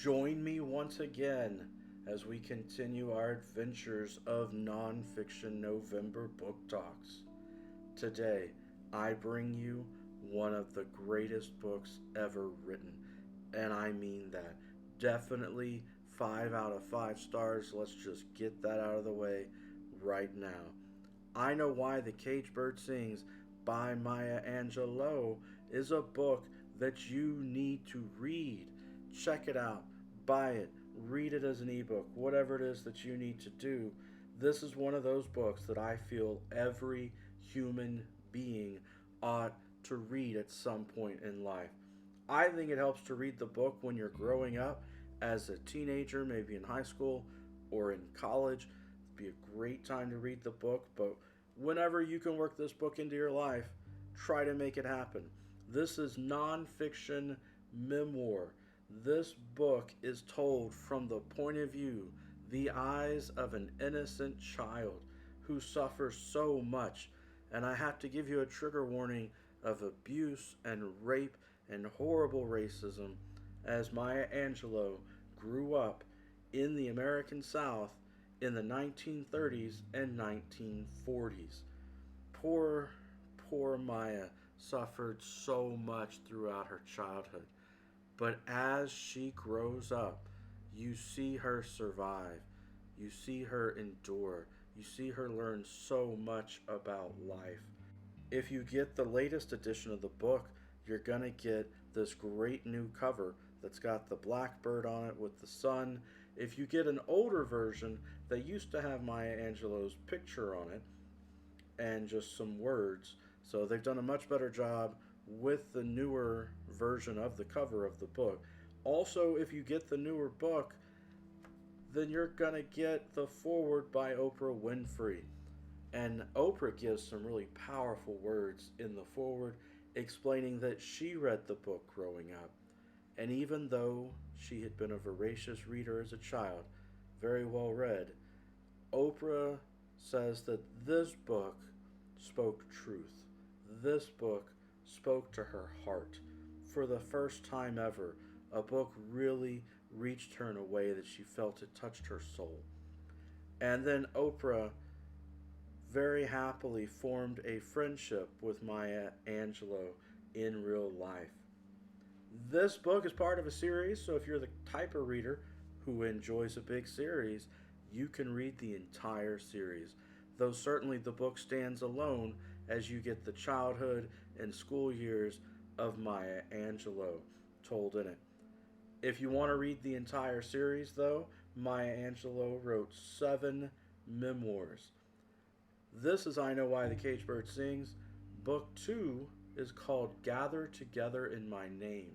Join me once again as we continue our adventures of Nonfiction November Book Talks. Today, I bring you one of the greatest books ever written, and I mean that. Definitely 5 out of 5 stars. Let's just get that out of the way right now. I Know Why the Caged Bird Sings by Maya Angelou is a book that you need to read. Check it out, buy it, read it as an ebook, whatever it is that you need to do. This is one of those books that I feel every human being ought to read at some point in life. I think it helps to read the book when you're growing up as a teenager, maybe in high school or in college. It'd be a great time to read the book, but whenever you can work this book into your life, try to make it happen. This is nonfiction memoir. This book is told from the point of view, the eyes of an innocent child who suffers so much. And I have to give you a trigger warning of abuse and rape and horrible racism as Maya Angelou grew up in the American South in the 1930s and 1940s. Poor, poor Maya suffered so much throughout her childhood. But as she grows up, you see her survive. You see her endure. You see her learn so much about life. If you get the latest edition of the book, you're going to get this great new cover that's got the blackbird on it with the sun. If you get an older version that used to have Maya Angelou's picture on it and just some words, so they've done a much better job with the newer version of the cover of the book. Also, if you get the newer book, then you're going to get the foreword by Oprah Winfrey. And Oprah gives some really powerful words in the foreword explaining that she read the book growing up. And even though she had been a voracious reader as a child, very well read, Oprah says that this book spoke truth. This book spoke to her heart. For the first time ever, a book really reached her in a way that she felt it touched her soul. And then Oprah very happily formed a friendship with Maya Angelou in real life. This book is part of a series, so if you're the type of reader who enjoys a big series, you can read the entire series. Though certainly the book stands alone as you get the childhood and school years of Maya Angelou told in it. If you want to read the entire series, though, Maya Angelou wrote 7 memoirs. This is I Know Why the Caged Bird Sings. Book 2 is called Gather Together in My Name.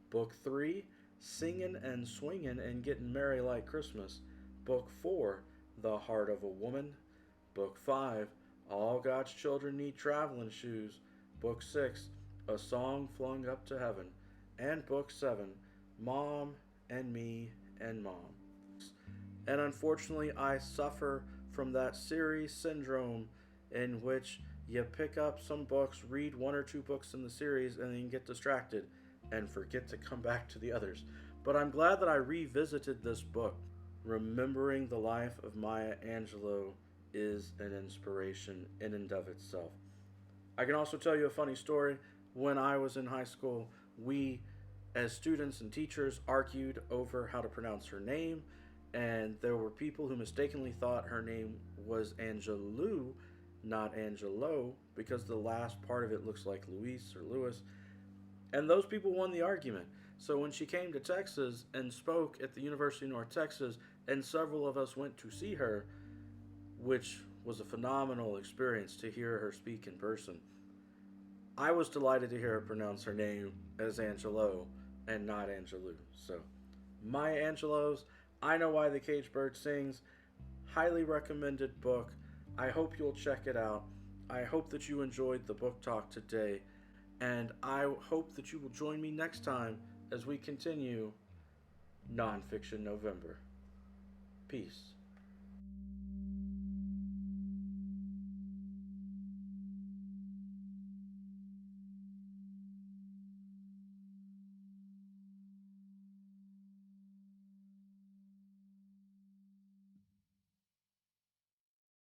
Book 3, Singin' and Swingin' and Getting Merry Like Christmas. Book 4, The Heart of a Woman. Book 5, All God's Children Need Traveling Shoes. Book 6, A Song Flung Up to Heaven. And Book 7, Mom and Me and Mom. And unfortunately, I suffer from that series syndrome in which you pick up some books, read 1 or 2 books in the series, and then get distracted and forget to come back to the others. But I'm glad that I revisited this book. Remembering the life of Maya Angelou is an inspiration in and of itself. I can also tell you a funny story. When I was in high school, we, as students and teachers, argued over how to pronounce her name, and there were people who mistakenly thought her name was Angelou, not Angelo, because the last part of it looks like Luis or Louis. And those people won the argument. So when she came to Texas and spoke at the University of North Texas, and several of us went to see her, which was a phenomenal experience to hear her speak in person, I was delighted to hear her pronounce her name as Angelo and not Angelou. So, Maya Angelou's I Know Why the Caged Bird Sings, highly recommended book. I hope you'll check it out. I hope that you enjoyed the book talk today, and I hope that you will join me next time as we continue Nonfiction November. Peace.